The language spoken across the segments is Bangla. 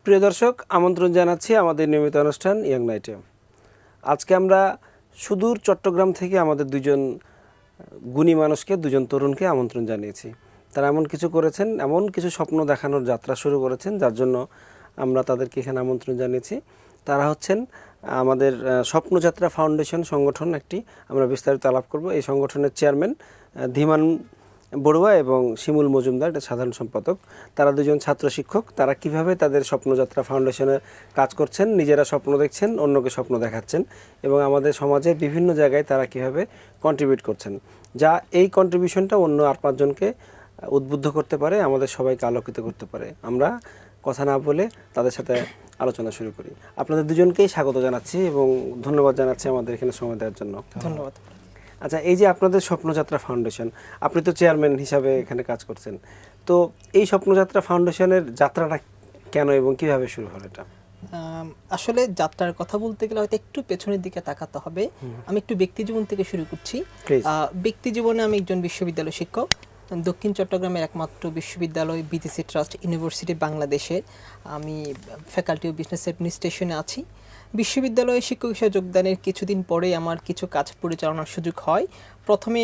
প্রিয় দর্শক, আমন্ত্রণ জানাচ্ছি আমাদের নিয়মিত অনুষ্ঠান ইয়াং নাইটে। আজকে আমরা সুদূর চট্টগ্রাম থেকে আমাদের দুজন গুণী মানুষকে, দুজন তরুণকে আমন্ত্রণ জানিয়েছি। তারা এমন কিছু করেছেন, এমন কিছু স্বপ্ন দেখানোর যাত্রা শুরু করেছেন, যার জন্য আমরা তাদেরকে এখানে আমন্ত্রণ জানিয়েছি। তারা হচ্ছেন আমাদের স্বপ্নযাত্রা ফাউন্ডেশন সংগঠন একটি, আমরা বিস্তারিত আলাপ করব। এই সংগঠনের চেয়ারম্যান ধীমান বড়ুয়া এবং শিমুল মজুমদার, এটা সাধারণ সম্পাদক। তারা দুজন ছাত্র শিক্ষক। তারা কিভাবে তাদের স্বপ্নযাত্রা ফাউন্ডেশনে কাজ করছেন, নিজেরা স্বপ্ন দেখছেন, অন্যকে স্বপ্ন দেখাচ্ছেন, এবং আমাদের সমাজের বিভিন্ন জায়গায় তারা কিভাবে কন্ট্রিবিউট করছেন, যা এই কন্ট্রিবিউশনটা অন্য আর পাঁচজনকে উদ্বুদ্ধ করতে পারে, আমাদের সবাইকে আলোকিত করতে পারে। আমরা কথা না বলে তাদের সাথে আলোচনা শুরু করি। আপনাদের দুজনকেই স্বাগত জানাচ্ছি এবং ধন্যবাদ জানাচ্ছি আমাদের এখানে সময় দেওয়ার জন্য। ধন্যবাদ। আচ্ছা, এই যে আপনাদের স্বপ্নযাত্রা ফাউন্ডেশন, আপনি তো চেয়ারম্যান হিসাবে এখানে কাজ করছেন, তো এই স্বপ্নযাত্রা ফাউন্ডেশনের যাত্রাটা কেন এবং কিভাবে শুরু হলো এটা? আসলে যাত্রার কথা বলতে গেলে হয়তো একটু পেছনের দিকে তাকাতে হবে। আমি একটু ব্যক্তি জীবন থেকে শুরু করছি। ব্যক্তি জীবনে আমি একজন বিশ্ববিদ্যালয় শিক্ষক, দক্ষিণ চট্টগ্রামের একমাত্র বিশ্ববিদ্যালয় বিটিসি ট্রাস্ট ইউনিভার্সিটি বাংলাদেশের। আমি ফ্যাকাল্টি অফ বিজনেস অ্যাডমিনিস্ট্রেশনে আছি। বিশ্ববিদ্যালয়ে শিক্ষক হিসেবে যোগদানের কিছুদিন পরেই আমার কিছু কাজ পরিচালনার সুযোগ হয়। প্রথমে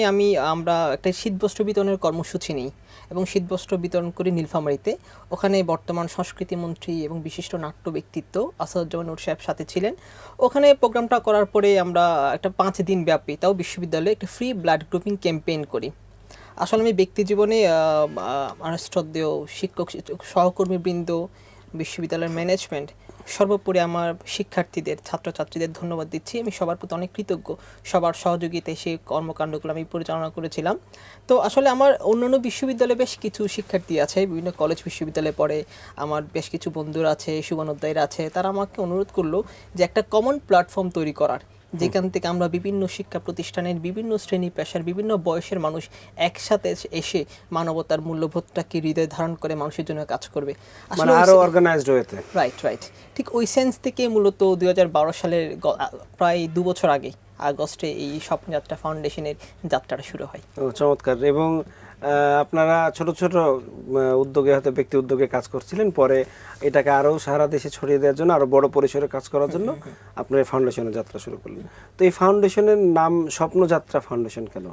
আমরা একটা শীতবস্ত্র বিতরণের কর্মসূচি নিই এবং শীতবস্ত্র বিতরণ করি নীলফামারীতে। ওখানে বর্তমান সংস্কৃতি মন্ত্রী এবং বিশিষ্ট নাট্য ব্যক্তিত্ব আসাদুজ্জামান নূর সাহেব সাথে ছিলেন। ওখানে প্রোগ্রামটা করার পরে আমরা একটা 5 দিন ব্যাপী, তাও বিশ্ববিদ্যালয়ে একটা ফ্রি ব্লাড গ্রুপিং ক্যাম্পেইন করি। আসলে আমি ব্যক্তি জীবনে আমার শ্রদ্ধেয় শিক্ষক সহকর্মীবৃন্দ, বিশ্ববিদ্যালয়ের ম্যানেজমেন্ট, সর্বোপরি আমার শিক্ষার্থীদের, ছাত্রছাত্রীদের ধন্যবাদ দিচ্ছি। আমি সবার প্রতি অনেক কৃতজ্ঞ। সবার সহযোগিতায় সেই কর্মকাণ্ডগুলো আমি পরিচালনা করেছিলাম। তো আসলে আমার অন্যান্য বিশ্ববিদ্যালয়ে বেশ কিছু শিক্ষার্থী আছে, বিভিন্ন কলেজ বিশ্ববিদ্যালয়ে পড়ে, আমার বেশ কিছু বন্ধুরা আছে, শুভানুধ্যায়ীরা আছে। তারা আমাকে অনুরোধ করলো যে একটা কমন প্ল্যাটফর্ম তৈরি করার, যেখান থেকে আমরা বিভিন্ন শিক্ষা প্রতিষ্ঠানের বিভিন্ন শ্রেণী পেশার বিভিন্ন বয়সের মানুষ একসাথে এসে মানবতার মূল্যবোধটাকে হৃদয়ে ধারণ করে মানুষের জন্য কাজ করবে, মানে আরো অর্গানাইজড হয়েছে। রাইট। ঠিক ওই সেন্স থেকে মূলত 2012 সালের প্রায় 2 বছর আগে আগস্টে এই স্বপ্নযাত্রা ফাউন্ডেশনের যাত্রাটা শুরু হয়। চমৎকার। এবং আপনারা ছোট ছোট উদ্যোগে, হয়তো ব্যক্তি উদ্যোগে কাজ করছিলেন, পরে এটাকে আরও সারা দেশে ছড়িয়ে দেওয়ার জন্য, আরও বড় পরিসরে কাজ করার জন্য আপনারা এই ফাউন্ডেশনের যাত্রা শুরু করলেন। তো এই ফাউন্ডেশনের নাম স্বপ্নযাত্রা ফাউন্ডেশন কেন?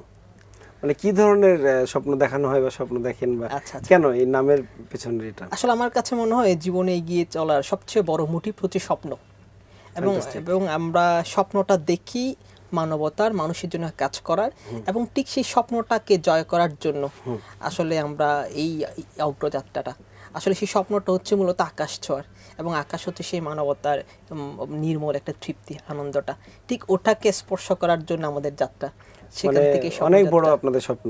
মানে কি ধরনের স্বপ্ন দেখানো হয় বা স্বপ্ন দেখেন, বা কেন এই নামের পেছনের এটা? আসলে আমার কাছে মনে হয় জীবনে এগিয়ে চলার সবচেয়ে বড় মোটিভ হচ্ছে স্বপ্ন, এবং আমরা স্বপ্নটা দেখি মানবতার, মানুষের জন্য কাজ করার, এবং ঠিক সেই স্বপ্নটাকে জয় করার জন্য আসলে আমরা এই অগ্রযাত্রাটা, আসলে সেই স্বপ্নটা হচ্ছে মূলত আকাশ ছোঁয়ার, এবং আকাশ হচ্ছে সেই মানবতার নির্মল একটা তৃপ্তি, আনন্দটা, ঠিক ওটাকে স্পর্শ করার জন্য আমাদের যাত্রা। সেখান থেকে অনেক বড় আপনাদের স্বপ্ন,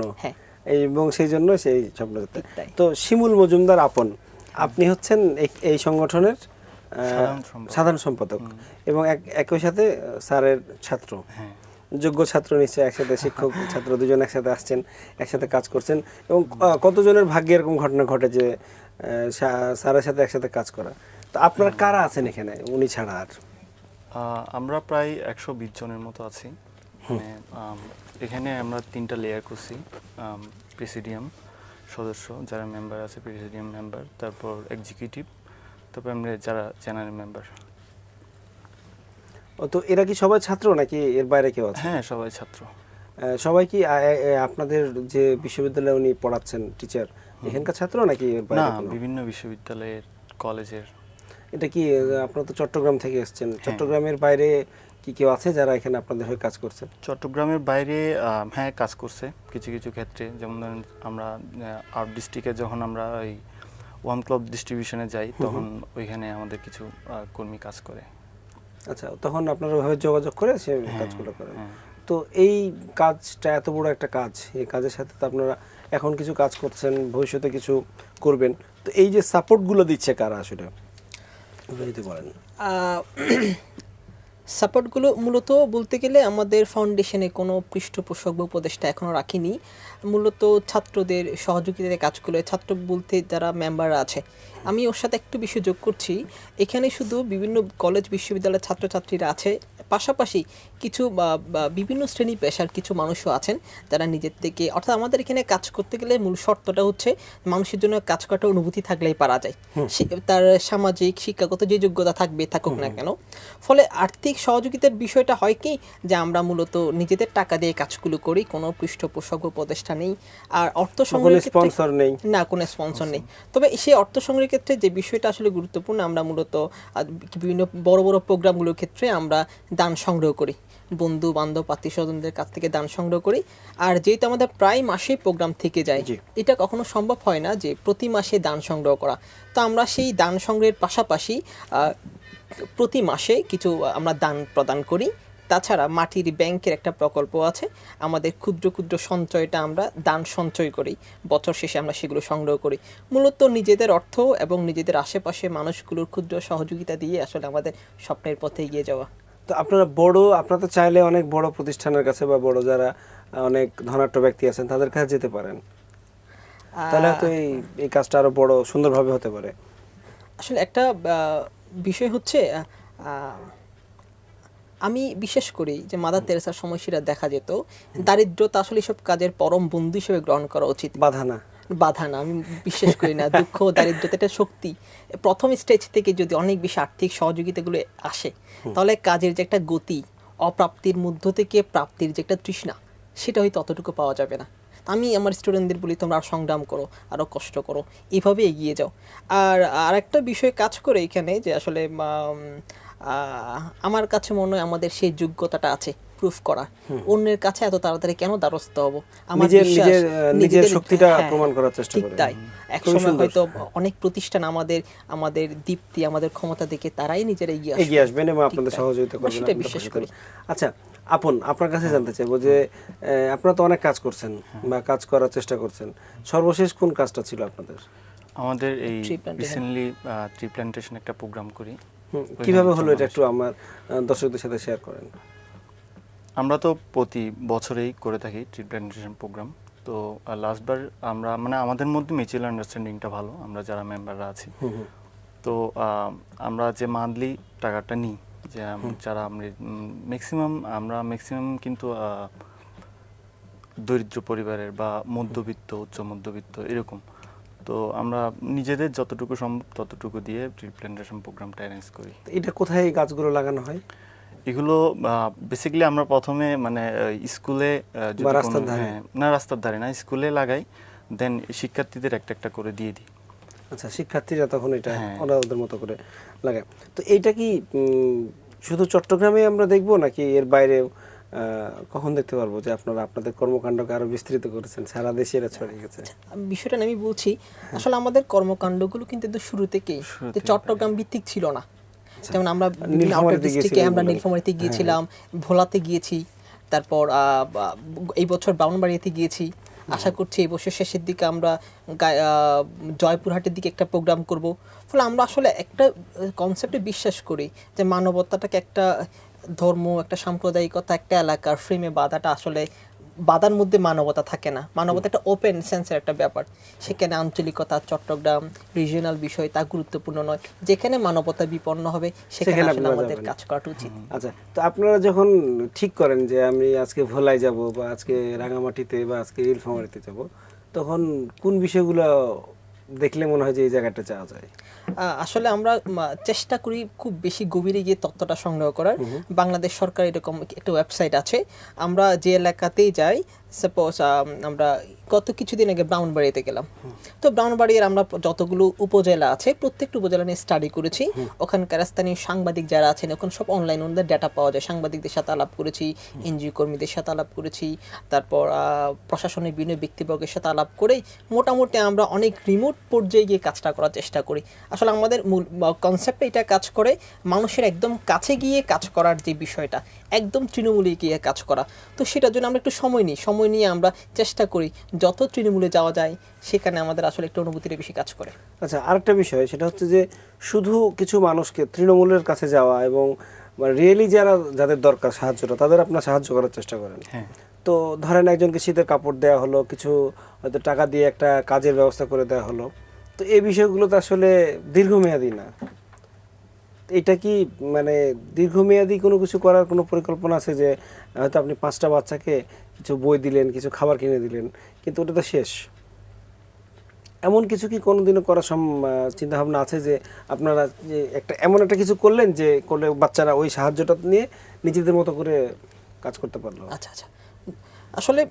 এবং সেই জন্য সেই স্বপ্নযাত্রা। তো শিমুল মজুমদার আপন, আপনি হচ্ছেন এই সংগঠনের সাধারণ সম্পাদক এবং একই সাথে স্যারের ছাত্র, যোগ্য ছাত্র নিশ্চয়ই। একসাথে শিক্ষক ছাত্র দুজন একসাথে আসছেন, একসাথে কাজ করছেন, এবং কতজনের ভাগ্যে এরকম ঘটনা ঘটে যে স্যারের সাথে একসাথে কাজ করা। তো আপনারা কারা আছেন এখানে উনি ছাড়া? আর আমরা প্রায় 120 জনের মতো আছি। এখানে আমরা 3টা লেয়ার করছি। প্রেসিডিয়াম সদস্য যারা মেম্বার আছে, প্রেসিডিয়াম মেম্বার, তারপর এক্সিকিউটিভ, তারপর আমরা যারা জেনারেল মেম্বার। তো এরা কি সবাই ছাত্র নাকি এর বাইরে কেউ আছে? হ্যাঁ, সবাই ছাত্র। সবাই কি আপনাদের যে বিশ্ববিদ্যালয়ে উনি পড়াচ্ছেন টিচার, এখানকার ছাত্র নাকি এর বাইরে? না, বিভিন্ন বিশ্ববিদ্যালয়ের, কলেজের। এটা কি আপনারা তো চট্টগ্রাম থেকে এসেছেন, চট্টগ্রামের বাইরে কি কেউ আছে যারা এখানে আপনাদের হয়ে কাজ করছে? চট্টগ্রামের বাইরে হ্যাঁ কাজ করছে কিছু কিছু ক্ষেত্রে। যেমন ধরেন আমরা আউট ডিস্ট্রিক্টে যখন আমরা ওই ওয়ান ক্লাব ডিস্ট্রিবিউশনে যাই, তখন ওইখানে আমাদের কিছু কর্মী কাজ করে। আচ্ছা, তখন আপনারা ওইভাবে যোগাযোগ করে সে কাজগুলো করেন। তো এই কাজটা এত বড় একটা কাজ, এই কাজের সাথে তো আপনারা এখন কিছু কাজ করছেন, ভবিষ্যতে কিছু করবেন। তো এই যে সাপোর্টগুলো দিচ্ছে কারা আসলে যদি বলেন? সাপোর্টগুলো মূলত বলতে গেলে আমাদের ফাউন্ডেশনে কোনো পৃষ্ঠপোষক বা উপদেষ্টা এখনও রাখিনি। মূলত ছাত্রদের সহযোগিতায় কাজ করে, ছাত্র বলতে যারা মেম্বার আছে আমি ওর সাথে একটু বিষয় যোগ করছি। এখানে শুধু বিভিন্ন কলেজ বিশ্ববিদ্যালয়ের ছাত্রছাত্রীরা আছে, পাশাপাশি কিছু বিভিন্ন শ্রেণী পেশার কিছু মানুষও আছেন যারা নিজের থেকে, অর্থাৎ আমাদের এখানে কাজ করতে গেলে মূল শর্তটা হচ্ছে মানুষের জন্য কাজ করাটা অনুভূতি থাকলেই পারা যায়। তার সামাজিক শিক্ষাগত যে যোগ্যতা থাকুক না কেন। ফলে আর্থিক সহযোগিতার বিষয়টা হয় কি যে আমরা মূলত নিজেদের টাকা দিয়ে কাজগুলো করি, কোনো পৃষ্ঠপোষক উপদেষ্টা নেই, আর অর্থ সংগ্রহের স্পন্সর নেই, না কোনো স্পন্সর নেই। তবে সেই অর্থ সংগ্রহের ক্ষেত্রে যে বিষয়টা আসলে গুরুত্বপূর্ণ, আমরা মূলত বিভিন্ন বড় বড় প্রোগ্রামগুলোর ক্ষেত্রে আমরা দান সংগ্রহ করি, বন্ধু বান্ধব আত্মীয় স্বজনদের কাছ থেকে দান সংগ্রহ করি। আর যেহেতু আমাদের প্রায় মাসেই প্রোগ্রাম থেকে যায়, এটা কখনো সম্ভব হয় না যে প্রতি মাসে দান সংগ্রহ করা। তো আমরা সেই দান সংগ্রহের পাশাপাশি প্রতি মাসে কিছু আমরা দান প্রদান করি। তাছাড়া মাটির ব্যাংকের একটা প্রকল্প আছে, আমাদের ক্ষুদ্র ক্ষুদ্র সঞ্চয়টা আমরা দান সঞ্চয় করি, বছর শেষে আমরা সেগুলো সংগ্রহ করি। মূলত নিজেদের অর্থ এবং নিজেদের আশেপাশে মানুষগুলোর ক্ষুদ্র সহযোগিতা দিয়ে আসলে আমাদের স্বপ্নের পথে এগিয়ে যাওয়া। তো আপনারা তো চাইলে অনেক বড় প্রতিষ্ঠানের কাছে বা বড় যারা অনেক ধনাঢ্য ব্যক্তি আছেন তাদের কাছে যেতে পারেন, তাহলে হয়তো এই কাজটা আরো বড় সুন্দরভাবে হতে পারে। আসলে একটা বিষয় হচ্ছে, আমি বিশ্বাস করি যে মাদার তেরেসার সময়সীরা দেখা যেত দারিদ্রতা আসলে সব কাজের পরম বন্ধু হিসেবে গ্রহণ করা উচিত, বাধা না। আমি বিশ্বাস করি না দুঃখ দারিদ্রতা এটা শক্তি। প্রথম স্টেজ থেকে যদি অনেক বেশি আর্থিক সহযোগিতাগুলো আসে, তাহলে কাজের যে একটা গতি, অপ্রাপ্তির মধ্য থেকে প্রাপ্তির যে একটা তৃষ্ণা, সেটা হয়তো অতটুকু পাওয়া যাবে না। আমি আমার স্টুডেন্টদের বলি তোমরা আর সংগ্রাম করো, আরও কষ্ট করো, এভাবে এগিয়ে যাও। আর একটা বিষয় কাজ করে এখানে যে আসলে আমার কাছে মনে হয় আমাদের সেই যোগ্যতাটা আছে প্রুফ করা, অন্যের কাছে এত তাড়াতাড়ি কেন দ্বারস্থ হব, আমার নিজের শক্তিটা প্রমাণ করার চেষ্টা করি। তাই একসময় হয়তো অনেক প্রতিষ্ঠান আমাদের দীপ্তি, আমাদের ক্ষমতা দেখে তারাই নিজেরা এগিয়ে আসবেন এবং আপনাদের সহযোগিতা করবেন, সেটা বিশ্বাস করি। আচ্ছা আপন, আপনার কাছে জানতে চাইবো যে আপনারা তো অনেক কাজ করছেন বা কাজ করার চেষ্টা করছেন, সর্বশেষ কোন কাজটা ছিল আপনাদের? আমাদের এই রিসেন্টলি ট্রি প্ল্যান্টেশন একটা প্রোগ্রাম করি। কিভাবে হলো এটা একটু আমার দর্শকদের সাথে শেয়ার করেন। আমরা তো প্রতি বছরেই করে থাকি ট্রি প্ল্যান্টেশন প্রোগ্রাম। তো লাস্টবার আমরা আমাদের মধ্যে মিউচুয়াল আন্ডারস্ট্যান্ডিংটা ভালো, আমরা যারা মেম্বাররা আছি। তো আমরা যে মান্থলি টাকাটা নিই, যে যারা আমরা ম্যাক্সিমাম কিন্তু দরিদ্র পরিবারের বা মধ্যবিত্ত, উচ্চ মধ্যবিত্ত এরকম। তো আমরা নিজেদের যতটুকু সম্ভব ততটুকু দিয়ে ট্রি প্ল্যান্টেশন প্রোগ্রামটা অ্যারেঞ্জ করি। এটা কোথায় এই গাছগুলো লাগানো হয়? এগুলো বেসিক্যালি আমরা প্রথমে স্কুলে, রাস্তার ধারে না, স্কুলে লাগাই, দেন শিক্ষার্থীদের একটা একটা করে দিয়ে দিই। আচ্ছা, শিক্ষার্থীরা তখন এটা ওদের মতো করে লাগায়। তো এইটা কি শুধু চট্টগ্রামে আমরা দেখবো নাকি এর বাইরেও কখন দেখতে পারবো যে আপনারা আপনাদের কর্মকাণ্ডকে আরো বিস্তৃত করেছেন, সারা দেশে এটা ছড়িয়ে গেছে? বিষয়টা আমি বলছি, আসলে আমাদের কর্মকাণ্ডগুলো কিন্তু শুরু থেকেই চট্টগ্রাম ভিত্তিক ছিল না। যেমন আমরা নীলফামারীতে গিয়েছিলাম, ভোলাতে গিয়েছি, তারপর এই বছর ব্রাহ্মণবাড়িয়াতে গিয়েছি। আশা করছি এই বছর শেষের দিকে আমরা জয়পুরহাটের দিকে একটা প্রোগ্রাম করব। ফলে আমরা আসলে একটা কনসেপ্টে বিশ্বাস করি যে মানবতাটাকে একটা ধর্ম, একটা সাম্প্রদায়িকতা, একটা এলাকার ফ্রেমে বাঁধাটা আসলে বাধার মধ্যে মানবতা থাকে না। মানবতা একটা ওপেন সেন্সের একটা ব্যাপার, সেখানে আঞ্চলিকতা, চট্টগ্রাম রিজিওনাল বিষয় তা গুরুত্বপূর্ণ নয়। যেখানে মানবতা বিপন্ন হবে সেখানে আসলে আমাদের কাজ করা উচিত। আচ্ছা, তো আপনারা যখন ঠিক করেন যে আমি আজকে ভোলায় যাব বা আজকে রাঙামাটিতে বা আজকে নীলফামারীতে যাব, তখন কোন বিষয়গুলো দেখলে মনে হয় যে এই জায়গাটা যাওয়া যায়? আসলে আমরা চেষ্টা করি খুব বেশি গভীরে গিয়ে তথ্যটা সংগ্রহ করার। বাংলাদেশ সরকার এরকম একটা ওয়েবসাইট আছে, আমরা যে এলাকাতেই যাই, সাপোজ আমরা গত কিছুদিন আগে ব্রাহ্মণবাড়িয়াতে গেলাম, তো ব্রাহ্মণবাড়িয়ার আমরা যতগুলো উপজেলা আছে প্রত্যেকটা উপজেলা নিয়ে স্টাডি করেছি। ওখানকার স্থানীয় সাংবাদিক যারা আছেন, এখন সব অনলাইন ওদের ডাটা পাওয়া যায়, সাংবাদিকদের সাথে আলাপ করেছি, এনজিও কর্মীদের সাথে আলাপ করেছি, তারপর প্রশাসনের বিভিন্ন ব্যক্তিবর্গের সাথে আলাপ করেই মোটামুটি আমরা অনেক রিমোট পর্যায়ে গিয়ে কাজটা করার চেষ্টা করি। আসলে আমাদের মূল কনসেপ্টে এটা কাজ করে, মানুষের একদম কাছে গিয়ে কাজ করার যে বিষয়টা, একদম তৃণমূলে গিয়ে কাজ করা। তো সেটার জন্য আমরা একটু সময় নিয়ে আমরা চেষ্টা করি যত তৃণমূলে যাওয়া যায়, সেখানে আমাদের আসলে একটু অনুভূতিটা বেশি কাজ করে। আচ্ছা, আরেকটা বিষয় সেটা হচ্ছে যে শুধু কিছু মানুষকে তৃণমূলের কাছে যাওয়া এবং রিয়েলি যাদের দরকার সাহায্যটা, তাদের আপনার সাহায্য করার চেষ্টা করেন। তো ধরেন একজনকে শীতের কাপড় দেওয়া হলো, কিছু হয়তো টাকা দিয়ে একটা কাজের ব্যবস্থা করে দেওয়া হলো, তো এই বিষয়গুলো তো আসলে দীর্ঘমেয়াদী না। এটা কি মানে দীর্ঘমেয়াদী কোনো কিছু করার কোনো পরিকল্পনা আছে, যে হয়তো আপনি 5টা বাচ্চাকে কিছু বই দিলেন, কিছু খাবার কিনে দিলেন, কিন্তু ওটা তো শেষ, এমন কিছু কি কোনোদিনও করার চিন্তা ভাবনা আছে যে আপনারা যে এমন একটা কিছু করলেন যে করলে বাচ্চারা ওই সাহায্যটা নিয়ে নিজেদের মতো করে কাজ করতে পারলো? আচ্ছা আচ্ছা, আসলে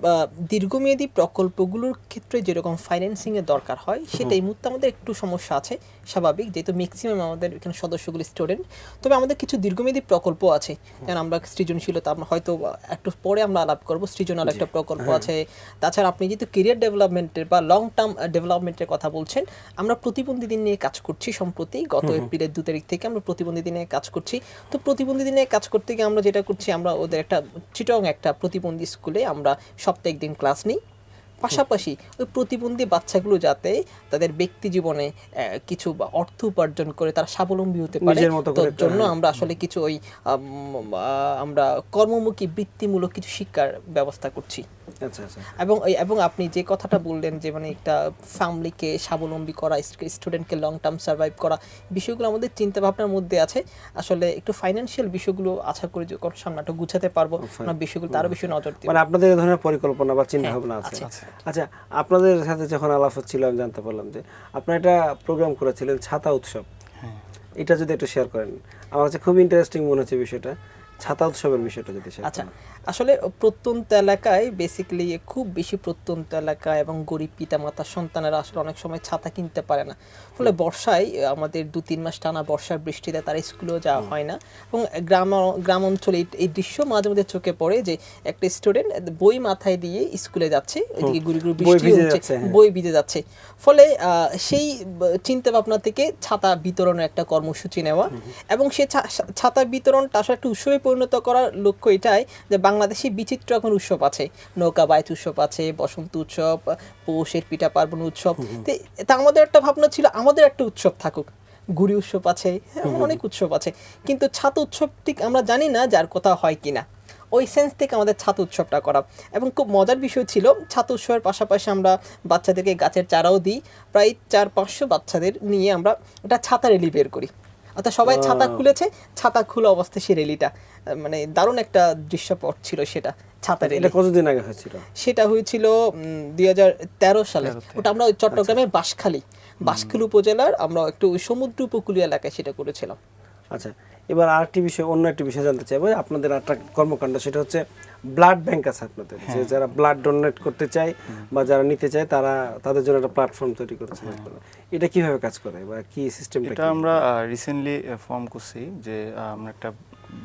দীর্ঘমেয়াদী প্রকল্পগুলোর ক্ষেত্রে যেরকম ফাইন্যান্সিং এর দরকার হয় সেটা এই মুহূর্তে আমাদের একটু সমস্যা আছে, স্বাভাবিক, যেহেতু ম্যাক্সিমাম আমাদের এখানে সদস্যগুলো স্টুডেন্ট। তবে আমাদের কিছু দীর্ঘমেয়াদী প্রকল্প আছে, যেমন আমরা সৃজনশীলতা, আমরা হয়তো একটু পরে আমরা আলাপ করবো, সৃজনাল একটা প্রকল্প আছে। তাছাড়া আপনি যেহেতু কেরিয়ার ডেভেলপমেন্টের বা লং টার্ম ডেভেলপমেন্টের কথা বলছেন, আমরা প্রতিবন্ধীদের নিয়ে কাজ করছি। সম্প্রতি গত এপ্রিলের 2 তারিখ থেকে আমরা প্রতিবন্ধীদের নিয়ে কাজ করছি। তো প্রতিবন্ধীদের নিয়ে কাজ করতে গিয়ে আমরা যেটা করছি, আমরা ওদের একটা চিটং একটা প্রতিবন্ধী স্কুলে আমরা সপ্তাহে একদিন ক্লাস নিই। পাশাপাশি ওই প্রতিবন্ধী বাচ্চাগুলো যাতে তাদের ব্যক্তি জীবনে কিছু অর্থ উপার্জন করে তারা স্বাবলম্বী হতে পারে, তার জন্য আমরা আসলে কিছু ওই আমরা কর্মমুখী বৃত্তিমূলক কিছু শিক্ষার ব্যবস্থা করছি। আচ্ছা আচ্ছা। এবং আপনি যে কথাটা বললেন যে মানে একটা ফ্যামিলিকে স্বাবলম্বী করা, স্টুডেন্টকে লং টার্ম সার্ভাইভ করা, বিষয়গুলো আমাদের চিন্তা ভাবনার মধ্যে আছে। আসলে একটু ফাইন্যান্সিয়াল বিষয়গুলো আশা করি যে সামনে একটু গুছাতে পারবো, আমরা বিষয়গুলো আরো বেশি নজর দিব। মানে আপনাদের এই ধরনের পরিকল্পনা বা চিন্তা ভাবনা আছে? আচ্ছা, আপনাদের সাথে যখন আলাপ হচ্ছিল আমি জানতে পারলাম যে আপনারা একটা প্রোগ্রাম করেছিলেন ছাতা উৎসব। এটা যদি একটু শেয়ার করেন, আমার কাছে খুব ইন্টারেস্টিং মনে হচ্ছে বিষয়টা, ছাতা উৎসবের বিষয়টা যদি শেয়ার আচ্ছা, আসলে প্রত্যন্ত এলাকায় বেসিক্যালি খুব বেশি প্রত্যন্ত এলাকা এবং গরিব পিতামাতার সন্তানেরা আসলে অনেক সময় ছাতা কিনতে পারে না। ফলে বর্ষায় আমাদের 2-3 মাস টানা বর্ষার বৃষ্টিতে তারা স্কুলেও যাওয়া হয় না। এবং গ্রাম অঞ্চলে এই দৃশ্য মাঝে মধ্যে চোখে পড়ে যে একটা স্টুডেন্ট বই মাথায় দিয়ে স্কুলে যাচ্ছে, ওইদিকে গুড়ি গুড়ি বৃষ্টি হচ্ছে, বই ভিজে যাচ্ছে। ফলে সেই চিন্তা ভাবনা থেকে ছাতা বিতরণের একটা কর্মসূচি নেওয়া, এবং সেই ছাতা বিতরণটা আসলে একটা উৎসবে পরিণত করার লক্ষ্য এটাই যে বাংলাদেশে বিচিত্র এখন উৎসব আছে, নৌকা বাইচ উৎসব আছে, বসন্ত উৎসব, পৌষের পিঠা পার্বণ উৎসব। তা আমাদের একটা ভাবনা ছিল আমাদের একটা উৎসব থাকুক, গুড়ি উৎসব আছে, অনেক উৎসব আছে, কিন্তু ছাতা উৎসবটি আমরা জানি না যার কথা হয় কিনা। ওই সেন্স থেকে আমাদের ছাতা উৎসবটা করা। এবং খুব মজার বিষয় ছিল, ছাতা উৎসবের পাশাপাশি আমরা বাচ্চাদেরকে গাছের চারাও দিই। প্রায় 400-500 বাচ্চাদের নিয়ে আমরা একটা ছাতা র্যালি বের করি। অর্থাৎ সবাই ছাতা খুলেছে, ছাতা খোলা অবস্থায় সেই র্যালিটা, মানে দারুণ একটা দৃশ্যপট ছিল সেটা। ছাতা র্যালি এটা কতদিন আগে হয়েছিল? সেটা হয়েছিল 2013 সালে। ওটা আমরা চট্টগ্রামের বাঁশখালী উপজেলার আমরা একটু সমুদ্র উপকূলীয় এলাকায় সেটা করেছিলাম। আচ্ছা, এবার আরেকটি বিষয়, অন্য একটি বিষয় জানতে চাইবো। আপনাদের একটা কর্মকাণ্ড, সেটা হচ্ছে ব্লাড ব্যাংক আছে আপনাদের, যে যারা ব্লাড ডোনেট করতে চায় বা যারা নিতে চায় তাদের জন্য একটা প্ল্যাটফর্ম তৈরি করেছে। এটা কিভাবে কাজ করে বা কি সিস্টেম? এটা আমরা রিসেন্টলি ফর্ম করছি, যে আমরা একটা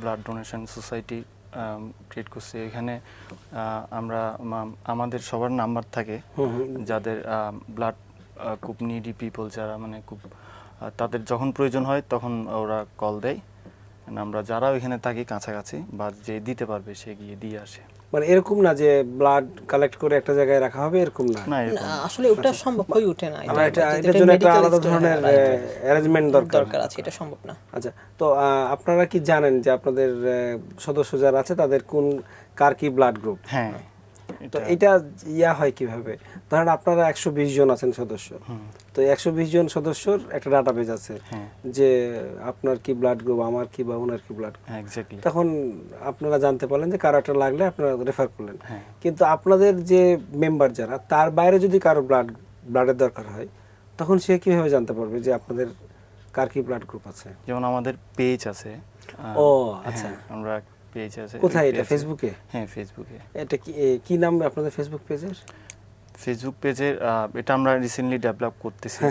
ব্লাড ডোনেশন সোসাইটি ক্রিয়েট করছি। এখানে আমরা আমাদের সবার নাম্বার থাকে, যাদের ব্লাড খুব নিডি পিপল, যারা মানে খুব তাদের যখন প্রয়োজন হয় তখন ওরা কল দেয়। আমরা যারা ওইখানে থাকি কাছাকাছি বা যে দিতে পারবে সে গিয়ে দিয়ে আসে। মানে এরকম না যে ব্লাড কালেক্ট করে একটা জায়গায় রাখা হবে, এরকম না, আসলে ওটা সম্ভব হয়ে ওঠে না। এটার জন্য একটা আলাদা ধরনের অ্যারেঞ্জমেন্ট দরকার আছে, এটা সম্ভব না। আচ্ছা, তো আপনারা কি জানেন যে আপনাদের সদস্য যারা আছে তাদের কার কি ব্লাড গ্রুপ? হ্যাঁ, তো এটা হয় কিভাবে? ধরেন আপনারা 120 জন আছেন সদস্য, তো 120 জন সদস্যর একটা ডাটাবেজ আছে যে আপনার কি ব্লাড গ্রুপ, আমার কি বা ওনার কি ব্লাড গ্রুপ। এক্স্যাক্টলি। তখন আপনারা জানতে পারলেন যে কারো একটা লাগলে আপনারা রেফার করলেন। কিন্তু আপনাদের যে মেম্বার যারা, তার বাইরে যদি কারো ব্লাডের দরকার হয়, তখন সে কিভাবে জানতে পারবে যে আপনাদের কার কি ব্লাড গ্রুপ আছে? যেমন আমাদের পেজ আছে। ও আচ্ছা, আমরা পেজ আছে। কোথায় এটা? ফেসবুকে? হ্যাঁ, ফেসবুকে। এটা কি নাম আপনাদের ফেসবুক পেজের? ফেসবুক পেজের এটা আমরা রিসেন্টলি ডেভেলপ করতেছি।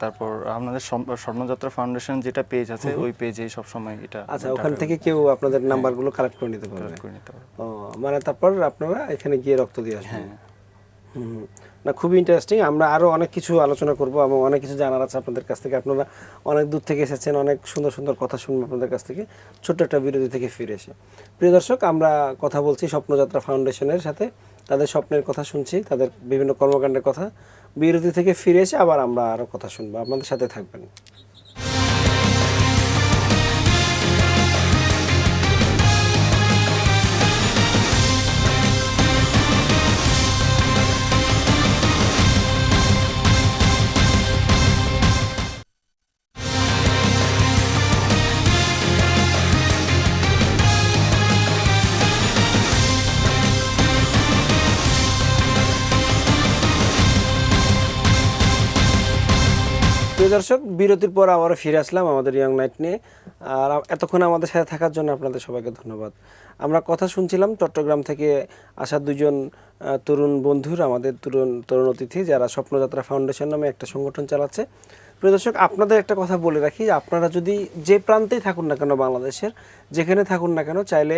তারপর আমাদের স্বর্ণযাত্রা ফাউন্ডেশন যেটা পেজ আছে, ওই পেজে সব সময় এটা। আচ্ছা, ওখান থেকে কেউ আপনাদের নাম্বারগুলো কালেক্ট করে নিতে পারবে? ও, মানে তারপর আপনারা এখানে গিয়ে রক্ত দিয়ে আসবেন। না, খুবই ইন্টারেস্টিং। আমরা আরো অনেক কিছু আলোচনা করব এবং অনেক কিছু জানার আছে আপনাদের কাছ থেকে। আপনারা অনেক দূর থেকে এসেছেন, অনেক সুন্দর সুন্দর কথা শুনবো আপনাদের কাছ থেকে ছোট্ট একটা বিরতি থেকে ফিরে এসে। প্রিয় দর্শক, আমরা কথা বলছি স্বপ্নযাত্রা ফাউন্ডেশনের সাথে, তাদের স্বপ্নের কথা শুনছি, তাদের বিভিন্ন কর্মকাণ্ডের কথা। বিরতি থেকে ফিরে এসে আবার আমরা আরো কথা শুনবো, আপনাদের সাথে থাকবেন। প্রিয় দর্শক, বিরতির পর আবারও ফিরে আসলাম আমাদের ইয়ং নাইট নিয়ে। আর এতক্ষণ আমাদের সাথে থাকার জন্য আপনাদের সবাইকে ধন্যবাদ। আমরা কথা শুনছিলাম চট্টগ্রাম থেকে আসা দুজন তরুণ বন্ধুর, আমাদের তরুণ অতিথি, যারা স্বপ্নযাত্রা ফাউন্ডেশন নামে একটা সংগঠন চালাচ্ছে। প্রিয় দর্শক, আপনাদের একটা কথা বলে রাখি, আপনারা যদি যে প্রান্তেই থাকুন না কেন, বাংলাদেশের যেখানে থাকুন না কেন, চাইলে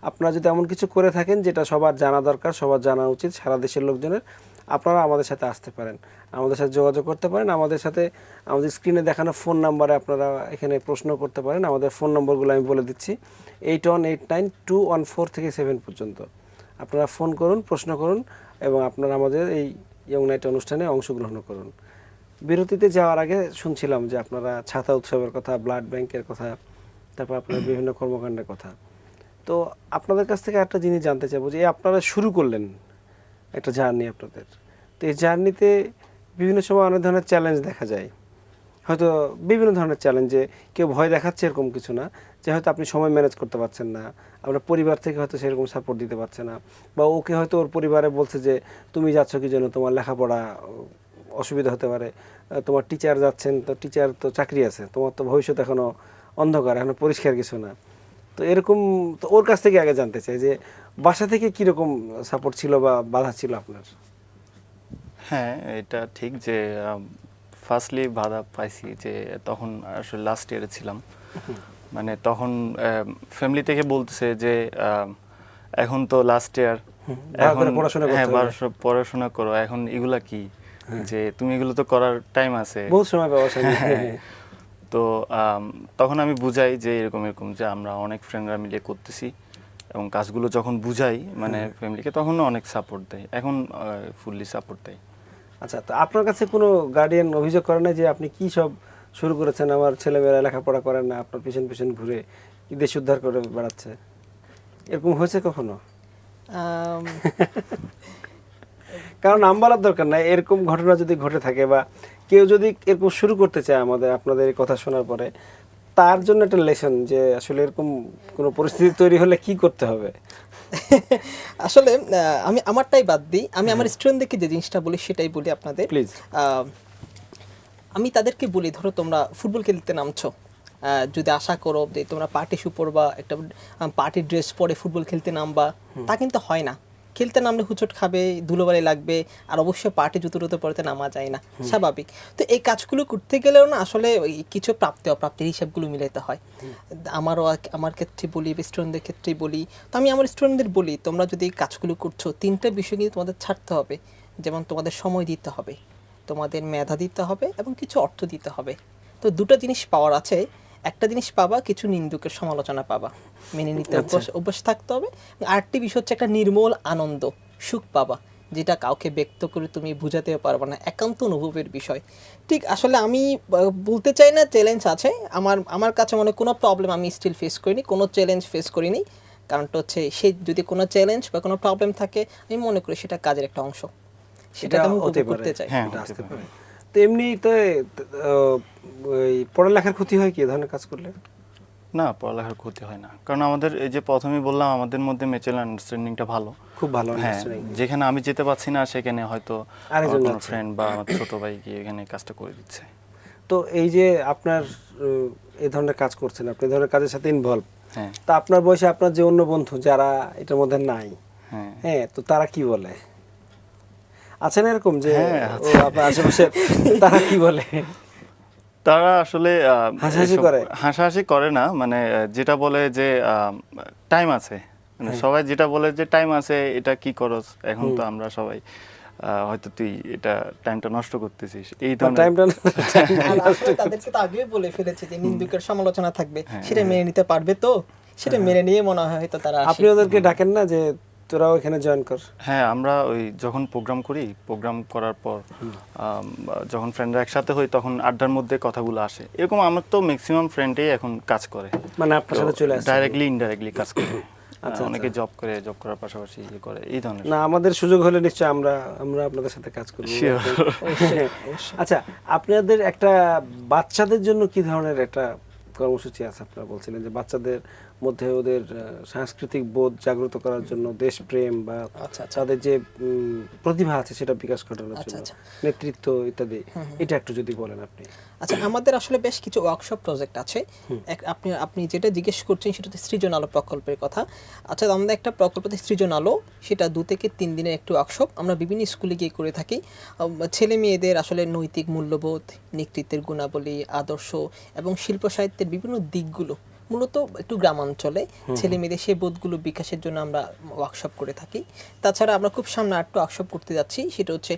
আপনারা যদি এমন কিছু করে থাকেন যেটা সবার জানা দরকার, সবার জানা উচিত, সারা দেশের লোকজনের, আপনারা আমাদের সাথে আসতে পারেন, আমাদের সাথে যোগাযোগ করতে পারেন। আমাদের সাথে আমাদের স্ক্রিনে দেখানো ফোন নাম্বারে আপনারা এখানে প্রশ্ন করতে পারেন। আমাদের ফোন নম্বরগুলো আমি বলে দিচ্ছি, 81892147 থেকে 7 পর্যন্ত। আপনারা ফোন করুন, প্রশ্ন করুন এবং আপনারা আমাদের এই ইয়ং নাইট অনুষ্ঠানে অংশগ্রহণ করুন। বিরতিতে যাওয়ার আগে শুনছিলাম যে আপনারা ছাতা উৎসবের কথা, ব্লাড ব্যাংকের কথা, তারপর আপনার বিভিন্ন কর্মকাণ্ডের কথা। তো আপনাদের কাছ থেকে একটা জিনিস জানতে চাইবো যে আপনারা শুরু করলেন একটা জার্নি আপনাদের, তো এই জার্নিতে বিভিন্ন সময় অনেক ধরনের চ্যালেঞ্জ দেখা যায়, হয়তো বিভিন্ন ধরনের চ্যালেঞ্জে কেউ ভয় দেখাচ্ছে এরকম কিছু না, যে হয়তো আপনি সময় ম্যানেজ করতে পারছেন না, আপনার পরিবার থেকে হয়তো সেরকম সাপোর্ট দিতে পারছে না, বা ওকে হয়তো ওর পরিবারে বলছে যে তুমি যাচ্ছ কি জন্য, তোমার লেখাপড়া অসুবিধা হতে পারে, তোমার টিচার যাচ্ছেন, তো টিচার তো চাকরি আছে, তোমার তো ভবিষ্যৎ এখনও অন্ধকার, এখনো পরিষ্কার কিছু না। তো এরকম, তো ওর কাছ থেকে আগে জানতে চাই যে বাসা থেকে কীরকম সাপোর্ট ছিল বা বাধা ছিল আপনার? হ্যাঁ, এটা ঠিক যে ফার্স্টলি বাধা পাইছি যে তখন আসলে লাস্ট ইয়ারে ছিলাম, মানে তখন ফ্যামিলি থেকে বলতেছে যে এখন তো লাস্ট ইয়ার, এখন পড়াশোনা করো, এখন এগুলা কি, যে তুমি এগুলো তো করার টাইম আছে, বহুত সময় ব্যবসা। তো তখন আমি বুঝাই যে এরকম এরকম যে আমরা অনেক ফ্রেন্ডরা মিলে করতেছি, এবং কাজগুলো যখন বুঝাই মানে ফ্যামিলিকে, তখন অনেক সাপোর্ট দেয়, এখন ফুললি সাপোর্ট দেয়। আচ্ছা, তো আপনার কাছে কোনো গার্ডিয়ান অভিযোগ করে না যে আপনি কি সব শুরু করেছেন, আমার ছেলেমেয়েরা লেখাপড়া করেন না, আপনার পিছন পিছন ঘুরে দেশ উদ্ধার করে বেড়াচ্ছে, এরকম হয়েছে কখনো? কারণ নাম বলার দরকার নাই, এরকম ঘটনা যদি ঘটে থাকে বা কেউ যদি এরকম শুরু করতে চায় আপনাদের এই কথা শোনার পরে, তার জন্য একটা লেসন যে আসলে এরকম কোনো পরিস্থিতি তৈরি হলে কি করতে হবে। আসলে আমি আমারটাই বাদ দিই, আমি আমার স্টুডেন্টদেরকে যে জিনিসটা বলি সেটাই বলি আপনাদের। প্লিজ। আমি তাদেরকে বলি, ধরো তোমরা ফুটবল খেলতে নামছো, যদি আশা করো যে তোমরা পার্টি শু পরবা, একটা পার্টি ড্রেস পরে ফুটবল খেলতে নামবা, তা কিন্তু হয় না। খেলতে নামলে হুচট খাবে, ধুলোবালি লাগবে, আর অবশ্যই পার্টি জুতো পরতে নামা যায় না, স্বাভাবিক। তো এই কাজগুলো করতে গেলেও না আসলে কিছু প্রাপ্তি অপ্রাপ্তির হিসাবগুলো মিলাতে হয়। আমার ক্ষেত্রে বলি, স্টুডেন্টদের ক্ষেত্রে বলি, তো আমি আমার স্টুডেন্টদের বলি, তোমরা যদি এই কাজগুলো করছো, 3টা বিষয় কিন্তু তোমাদের ছাড়তে হবে। যেমন তোমাদের সময় দিতে হবে, তোমাদের মেধা দিতে হবে, এবং কিছু অর্থ দিতে হবে। তো 2টা জিনিস পাওয়ার আছে। একটা জিনিস পাবা, কিছু নিন্দুকের সমালোচনা পাবা, মেনে নিতে অভ্যাস থাকতে হবে। আরেকটি বিষয় হচ্ছে একটা নির্মল আনন্দ, সুখ পাবা, যেটা কাউকে ব্যক্ত করে তুমি বুঝাতে পারবে না, একান্ত অনুভবের বিষয়। ঠিক আসলে আমি বলতে চাই না চ্যালেঞ্জ আছে, আমার কাছে মনে কোনো প্রবলেম আমি স্টিল ফেস করিনি, কোনো চ্যালেঞ্জ ফেস করিনি। কারণটা হচ্ছে সে যদি কোনো চ্যালেঞ্জ বা কোনো প্রবলেম থাকে, আমি মনে করি সেটা কাজের একটা অংশ, সেটা আমি করতে চাই। তো এমনিতে ওই পড়ালেখার ক্ষতি হয় কি ধরনের কাজ করলে? না, পড়ালেখার ক্ষতি হয় না, কারণ আমাদের এই যে প্রথমেই বললাম, আমাদের মধ্যে মিউচুয়াল আন্ডারস্ট্যান্ডিংটা ভালো, খুব ভালো। হ্যাঁ, যেখানে আমি যেতে পারছি না সেখানে হয়তো কোনো ফ্রেন্ড বা আমার ছোট ভাই গিয়ে এখানে কাজটা করে দিচ্ছে। তো এই যে আপনার এই ধরনের কাজ করছেন, আপনি এই ধরনের কাজের সাথে ইনভলভ, তা আপনার বয়সে আপনার যে অন্য বন্ধু যারা এটার মধ্যে নাই, হ্যাঁ, তো তারা কি বলে? আছে না এরকম যে আপনার আশেপাশে, তারা কি বলে? তারা আসলে হাসাহাসি করে না, মানে যেটা বলে যে টাইম আছে, মানে সবাই যেটা বলে যে টাইম আছে, এটা কি করস এখন, তো আমরা সবাই হয়তো তুই এটা টাইমটা নষ্ট করতেছিস, এই ধরনের। তাদেরকে তো আগেই বলে ফেলেছে যে নিন্দুকের সমালোচনা থাকবে, সেটা মেনে নিতে পারবে, তো সেটা মেনে নিয়ে মনে হয় হয়তো তারা। আপনি ওদেরকে ডাকেন না যে তোরাও এখানে জয়েন কর? হ্যাঁ, আমরা ওই যখন প্রোগ্রাম করি, প্রোগ্রাম করার পর যখন ফ্রেন্ডরা একসাথে হই, তখন আড্ডার মধ্যে কথাগুলো আসে। এরকম আমার তো ম্যাক্সিমাম ফ্রেন্ডই এখন কাজ করে, মানে আপনার সাথে চলে আসে, ডাইরেক্টলি ইনডাইরেক্টলি কাজ করে। অনেকে জব করে, জব করার পাশাপাশি ইয়ে করে, এই ধরনের। না, আমাদের সুযোগ হলে নিশ্চয়ই আমরা আপনাদের সাথে কাজ করব। আচ্ছা, আপনাদের একটা বাচ্চাদের জন্য কি ধরনের একটা কর্মসূচি আছে, আপনারা বলছিলেন যে বাচ্চাদের মধ্যে ওদের সাংস্কৃতিক বোধ জাগ্রত করার জন্য, দেশপ্রেম বা আচ্ছা, আচ্ছা। তাদের যে প্রতিভা আছে সেটা বিকাশ ঘটানোর আচ্ছা, জন্য, আচ্ছা। নেতৃত্ব ইত্যাদি, এটা একটু যদি বলেন আপনি। আচ্ছা, আমাদের আসলে বেশ কিছু ওয়ার্কশপ প্রজেক্ট আছে। আপনি যেটা জিজ্ঞেস করছেন সেটা হচ্ছে সৃজন আলো প্রকল্পের কথা। আচ্ছা, আমাদের একটা প্রকল্প হচ্ছে সৃজন আলো, সেটা 2 থেকে 3 দিনের একটি ওয়ার্কশপ আমরা বিভিন্ন স্কুলে গিয়ে করে থাকি। ছেলে মেয়েদের আসলে নৈতিক মূল্যবোধ, নেতৃত্বের গুণাবলী, আদর্শ এবং শিল্প সাহিত্যের বিভিন্ন দিকগুলো মূলত একটু গ্রামাঞ্চলে ছেলে মেয়েদের সেই বোধগুলো বিকাশের জন্য আমরা ওয়ার্কশপ করে থাকি। তাছাড়া আমরা খুব সামনে আরেকটা ওয়ার্কশপ করতে যাচ্ছি, সেটা হচ্ছে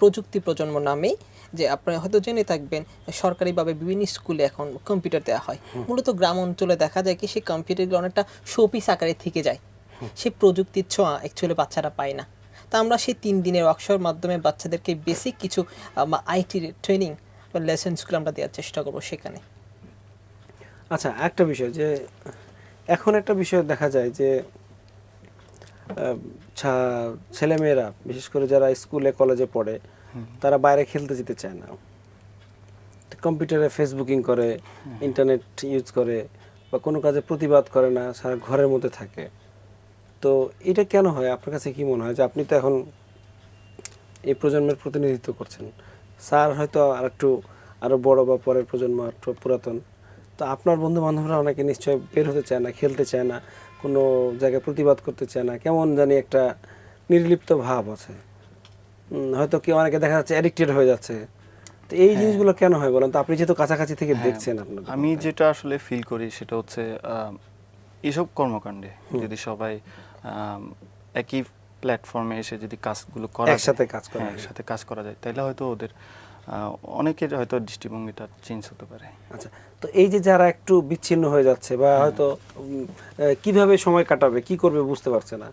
প্রযুক্তি প্রজন্ম নামে। যে আপনারা হয়তো জেনে থাকবেন সরকারিভাবে বিভিন্ন স্কুলে এখন কম্পিউটার দেওয়া হয়। মূলত গ্রাম অঞ্চলে দেখা যায় কি সেই কম্পিউটারগুলো অনেকটা শোপিস আকারে থেকে যায়, সেই প্রযুক্তির ছোঁয়া অ্যাকচুয়ালি বাচ্চারা পায় না। তা আমরা সেই 3 দিনের ওয়ার্কশপের মাধ্যমে বাচ্চাদেরকে বেসিক কিছু আইটি ট্রেনিং বা লেসেন্সগুলো আমরা দেওয়ার চেষ্টা করবো সেখানে। আচ্ছা, একটা বিষয় যে এখন একটা বিষয় দেখা যায় যে ছেলেমেয়েরা বিশেষ করে যারা স্কুলে কলেজে পড়ে তারা বাইরে খেলতে যেতে চায় না, কম্পিউটারে ফেসবুকিং করে, ইন্টারনেট ইউজ করে বা কোনো কাজে প্রতিবাদ করে না, সারা ঘরের মধ্যে থাকে। তো এটা কেন হয় আপনার কাছে কি মনে হয়? যে আপনি তো এখন এই প্রজন্মের প্রতিনিধিত্ব করছেন, স্যার হয়তো আরো বড় বা পরের প্রজন্ম একটু পুরাতন, তো আপনার বন্ধু বান্ধবরা অনেকে নিশ্চয় বের হতে চায় না, খেলতে চায় না, কোনো জায়গায় প্রতিবাদ করতে চায় না, কেমন জানি একটা নির্লিপ্ত ভাব আছে। হয়তো কি অনেকে দেখা যাচ্ছে অ্যাডিক্টেড হয়ে যাচ্ছে। তো এই জিনিসগুলো কেন হয় বলেন তো? আপনি যেহেতু কাছাকাছি থেকে দেখছেন। আপনার আমি যেটা আসলে ফিল করি সেটা হচ্ছে এইসব কর্মকাণ্ডে যদি সবাই একই প্ল্যাটফর্মে এসে যদি কাজগুলো করা যায়, একসাথে কাজ করা যায়, একসাথে কাজ করা যায়, তাহলে হয়তো ওদের অনেকের হয়তো দৃষ্টিভঙ্গিটা চেঞ্জ হতে পারে। আচ্ছা, তো এই যে যারা একটু বিচ্ছিন্ন হয়ে যাচ্ছে বা হয়তো কিভাবে সময় কাটাবে, কি করবে বুঝতে পারছে না,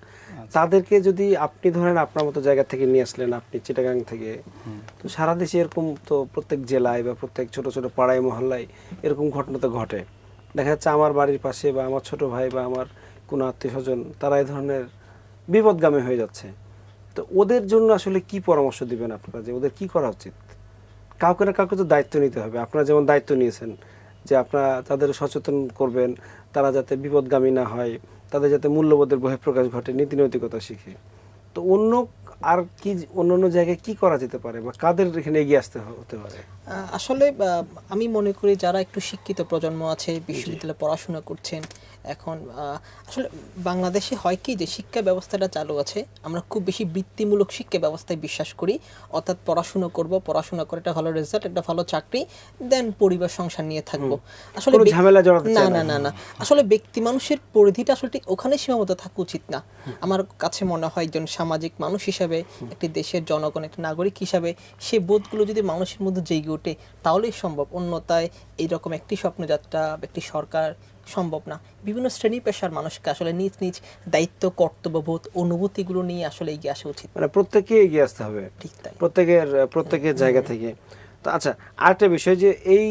তাদেরকে যদি আপনি ধরেন আপনার মতো জায়গা থেকে নিয়ে আসলেন, আপনি চিটাগাং থেকে, তো সারা দেশে এরকম তো প্রত্যেক জেলায় বা প্রত্যেক ছোট ছোট পাড়ায় মহল্লায় এরকম ঘটনা তো ঘটে। দেখা যাচ্ছে আমার বাড়ির পাশে বা আমার ছোট ভাই বা আমার কোনো আত্মীয় স্বজন তারা এই ধরনের বিপদগামী হয়ে যাচ্ছে। তো ওদের জন্য আসলে কি পরামর্শ দিবেন আপনারা, যে ওদের কি করা উচিত? কাউকে না কাউকে তো দায়িত্ব নিতে হবে। আপনারা যেমন দায়িত্ব নিয়েছেন যে আপনারা তাদের সচেতন করবেন, তারা যাতে বিপদগামী না হয়, তাদের যাতে মূল্যবোধের বহিঃপ্রকাশ ঘটে, নীতি নৈতিকতা শিখে। তো আর কি অন্য জায়গায় কি করা যেতে পারে বা কাদের এখানে এগিয়ে আসতে হতে পারে? আসলে আমি মনে করি যারা একটু শিক্ষিত প্রজন্ম আছে, বিশ্ববিদ্যালয়ে পড়াশোনা করছেন এখন, আসলে বাংলাদেশে হয় কি যে শিক্ষা ব্যবস্থাটা চালু আছে, আমরা খুব বেশি বৃত্তিমূলক শিক্ষা ব্যবস্থায় বিশ্বাস করি। অর্থাৎ পড়াশোনা করব, পড়াশোনা করে একটা ভালো রেজাল্ট, একটা ভালো চাকরি, দেন পরিবার সংসার নিয়ে থাকবো। আসলে ঝামেলা জড়াতে চায় না না না, আসলে ব্যক্তি মানুষের পরিধিটা আসলে ঠিক ওখানে সীমাবদ্ধ থাকা উচিত না। আমার কাছে মনে হয় একজন সামাজিক মানুষ হিসাবে, একটি দেশের জনগণ, একটা নাগরিক হিসাবে সেই বোধগুলো যদি মানুষের মধ্যে জেগে ওঠে তাহলেই সম্ভব। অন্যথায় এইরকম একটি স্বপ্নযাত্রা, একটি সরকার সম্ভব না। বিভিন্ন শ্রেণী পেশার মানুষকে আসলে নিজ নিজ দায়িত্ব, কর্তব্যবোধ, অনুভূতিগুলো নিয়ে আসলে এগিয়ে আসা উচিত। মানে প্রত্যেকে এগিয়ে আসতে হবে, ঠিক তাই, প্রত্যেকের জায়গা থেকে। তো আচ্ছা, আরেকটা বিষয় যে এই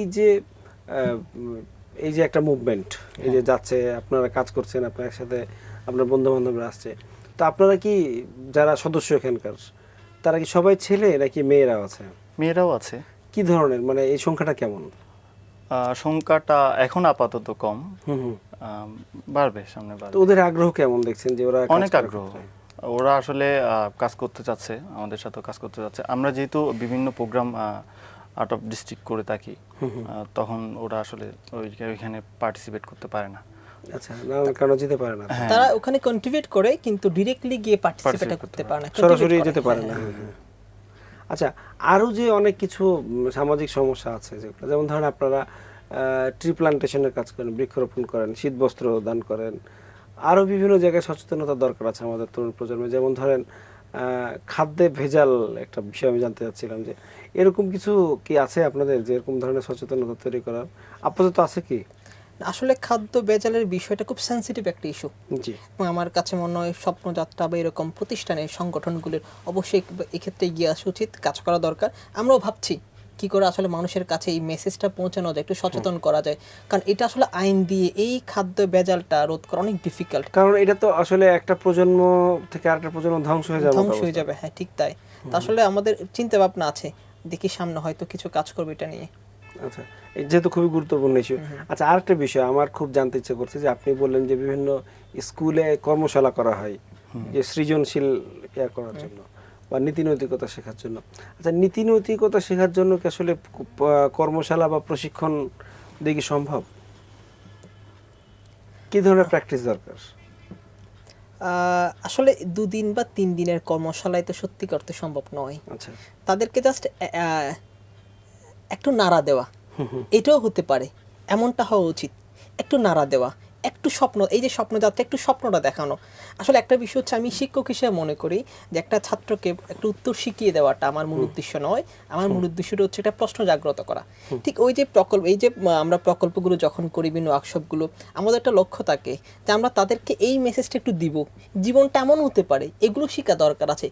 যে একটা মুভমেন্ট এই যে যাচ্ছে, আপনারা কাজ করছেন, আপনার একসাথে আপনার বন্ধু বান্ধবরা আসছে, তো আপনারা কি যারা সদস্য এখানকার তারা কি সবাই ছেলে নাকি মেয়েরাও আছে? মেয়েরাও আছে। কি ধরনের, মানে এই সংখ্যাটা কেমন? সংখ্যাটা এখন আপাতত কম, বাড়বে, সামনে বাড়বে। তো ওদের আগ্রহ কেমন দেখছেন যে ওরা অনেক আগ্রহ, ওরা আসলে কাজ করতে চাচ্ছে, আমাদের সাথে কাজ করতে চাচ্ছে। আমরা যেহেতু বিভিন্ন প্রোগ্রাম আউট অফ ডিস্ট্রিক্ট করে থাকি, তখন ওরা আসলে ওইখানে পার্টিসিপেট করতে পারে না। আচ্ছা, না কারণ যেতে পারে না, তারা ওখানে কন্ট্রিবিউট করে কিন্তু ডিরেক্টলি গিয়ে পার্টিসিপেট করতে পারে না, সরাসরি যেতে পারে না। আচ্ছা, আরো যে অনেক কিছু সামাজিক সমস্যা আছে যেগুলো, যেমন ধরেন আপনারা ট্রি প্লান্টেশনের কাজ করেন, বৃক্ষরোপণ করেন, শীত বস্ত্র দান করেন, আরো বিভিন্ন জায়গায় সচেতনতা দরকার আছে আমাদের তরুণ প্রজন্মে। যেমন ধরেন খাদ্যে ভেজাল একটা বিষয় আমি জানতে চাচ্ছিলাম, যে এরকম কিছু কি আছে আপনাদের যে এরকম ধরনের সচেতনতা তৈরি করার আপাতত আছে কি? আসলে খাদ্য ভেজালের বিষয়টা খুব সেন্সিটিভ একটা ইস্যু। জি, এবং আমার কাছে মনে হয় স্বপ্নযাত্রা বা এরকম প্রতিষ্ঠানের সংগঠনগুলির অবশ্যই এক্ষেত্রে এগিয়ে আসা উচিত, কাজ করা দরকার। আমরাও ভাবছি কি করে আসলে মানুষের কাছে এই মেসেজটা পৌঁছানো যায়, একটু সচেতন করা যায়, কারণ এটা আসলে আইন দিয়ে এই খাদ্য ভেজালটা রোধ করা অনেক ডিফিকাল্ট। কারণ এটা তো আসলে একটা প্রজন্ম থেকে আরেকটা প্রজন্ম ধ্বংস হয়ে যাবে। হ্যাঁ, ঠিক তাই। তা আসলে আমাদের চিন্তা ভাবনা আছে, দেখি সামনে হয়তো কিছু কাজ করবে এটা নিয়ে। আচ্ছা, এই যেহেতু খুবই গুরুত্বপূর্ণ ইস্যু। আচ্ছা, আরেকটা বিষয় আমার খুব জানতে ইচ্ছে করছে যে আপনি বললেন যে বিভিন্ন স্কুলে কর্মশালা করা হয় যে সৃজনশীল করার জন্য বা নীতি নৈতিকতা শেখার জন্য। আচ্ছা, নীতি নৈতিকতা শেখার জন্য কি আসলে কর্মশালা বা প্রশিক্ষণ দিয়ে কি সম্ভব? কি ধরনের প্র্যাকটিস দরকার? আসলে 2 দিন বা 3 দিনের কর্মশালায় তো সত্যি করতে সম্ভব নয়। আচ্ছা, তাদেরকে জাস্ট একটু নাড়া দেওয়া, এটাও হতে পারে, এমনটা হওয়া উচিত। একটু নাড়া দেওয়া, একটু স্বপ্ন, এই যে স্বপ্নযাত্রা, একটু স্বপ্নটা দেখানো। আসলে একটা বিষয় হচ্ছে, আমি শিক্ষক হিসেবে মনে করি যে একটা ছাত্রকে একটু উত্তর শিখিয়ে দেওয়াটা আমার মূল উদ্দেশ্য নয়। আমার মূল উদ্দেশ্যটা হচ্ছে একটা প্রশ্ন জাগ্রত করা। ঠিক ওই যে প্রকল্প, এই যে আমরা প্রকল্পগুলো যখন করি, বিভিন্ন ওয়ার্কশপগুলো, আমাদের একটা লক্ষ্য থাকে যে আমরা তাদেরকে এই মেসেজটা একটু দিব, জীবনটা এমন হতে পারে, এগুলো শেখা দরকার আছে,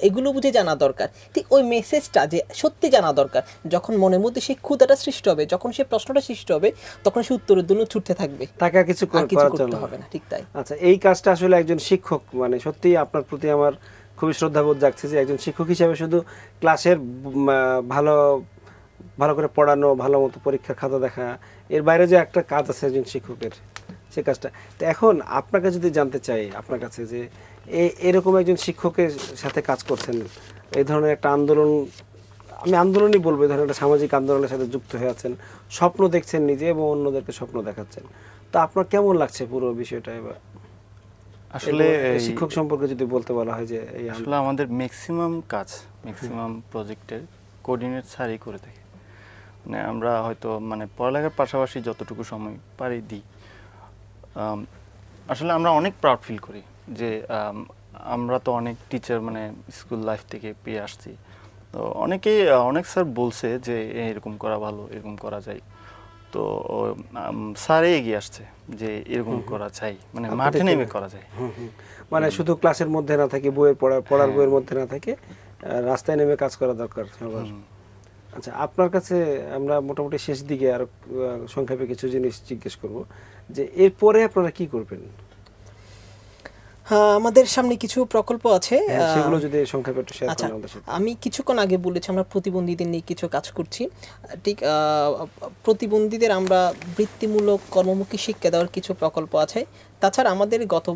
এগুলো বুঝে জানা দরকার। ঠিক ওই মেসেজটা যে সত্যি জানা দরকার। যখন মনের মধ্যে সেই ক্ষুধাটা সৃষ্টি হবে, যখন সেই প্রশ্নটা সৃষ্টি হবে, তখন সে উত্তরের জন্য ছুটতে থাকবে, টাকা কিছু আর কিছু করার করতে জন্য হবে না। ঠিক তাই। আচ্ছা, এই কাজটা আসলে একজন শিক্ষক, মানে সত্যিই আপনার প্রতি আমার খুবই শ্রদ্ধাবোধ জাগছে যে একজন শিক্ষক হিসেবে শুধু ক্লাসের ভালো ভালো করে পড়ানো, ভালো মতো পরীক্ষার খাতা দেখা, এর বাইরে যে একটা কাজ আছে একজন শিক্ষকের, সে কাজটা। তো এখন আপনাকে যদি জানতে চাই আপনার কাছে যে এরকম একজন শিক্ষকের সাথে কাজ করছেন, এই ধরনের একটা আন্দোলন, আমি আন্দোলনই বলবো, এই ধরনের একটা সামাজিক আন্দোলনের সাথে যুক্ত হয়ে আছেন, স্বপ্ন দেখছেন নিজে এবং অন্যদেরকে স্বপ্ন দেখাচ্ছেন, তো আপনার কেমন লাগছে পুরো বিষয়টা? এবার আসলে শিক্ষক সম্পর্কে যদি বলতে বলা হয় যে এই আসলে আমাদের ম্যাক্সিমাম কাজ, ম্যাক্সিমাম প্রজেক্টের কোঅর্ডিনেট স্যারই করে থাকে। মানে আমরা হয়তো মানে পড়ালেখার পাশাপাশি যতটুকু সময় পারি দিই। আসলে আমরা অনেক প্রাউড ফিল করি যে আমরা তো অনেক টিচার মানে স্কুল লাইফ থেকে পেয়ে আসছি। তো অনেক স্যার বলছে যে এরকম করা ভালো, এরকম করা যায়। তো স্যারে এগিয়ে আসছে যে এরকম করা চাই, মানে মাঠে নেমে করা যায়। মানে শুধু ক্লাসের মধ্যে না থেকে, পড়ার বইয়ের মধ্যে না থেকে রাস্তায় নেমে কাজ করা দরকার সবার। আচ্ছা, আপনার কাছে আমরা মোটামুটি শেষ দিকে আর সংক্ষেপে কিছু জিনিস জিজ্ঞেস করব যে এরপরে আপনারা কি করবেন? আমাদের সামনে কিছু প্রকল্প আছে, সেগুলো যদি সংক্ষেপে একটু শেয়ার আচ্ছা, করেন আমাদের সাথে। আমি কিছুক্ষণ আগে বলেছি আমরা প্রতিবন্ধীদের নিয়ে কিছু কাজ করছি। ঠিক প্রতিবন্ধীদের আমরা বৃত্তিমূলক কর্মমুখী শিক্ষা দেওয়ার কিছু প্রকল্প আছে। তাছাড়া আমাদের গত